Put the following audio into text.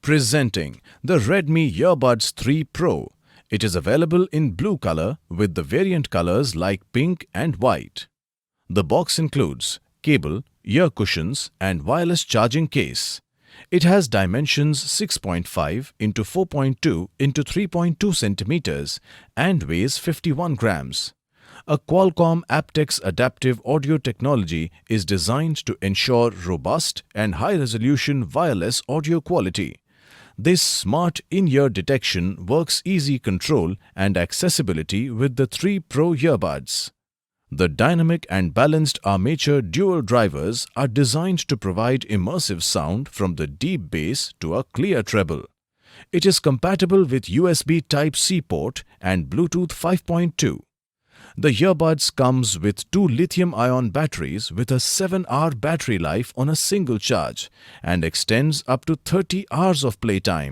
Presenting the Redmi Earbuds 3 Pro. It is available in blue color with the variant colors like pink and white. The box includes cable, ear cushions and wireless charging case. It has dimensions 6.5 into 4.2 into 3.2 centimeters and weighs 51 grams. A Qualcomm aptX adaptive audio technology is designed to ensure robust and high-resolution wireless audio quality. This smart in-ear detection works easy control and accessibility with the 3 Pro earbuds. The dynamic and balanced armature dual drivers are designed to provide immersive sound from the deep bass to a clear treble. It is compatible with USB Type-C port and Bluetooth 5.2. The earbuds comes with 2 lithium-ion batteries with a 7-hour battery life on a single charge and extends up to 30 hours of playtime.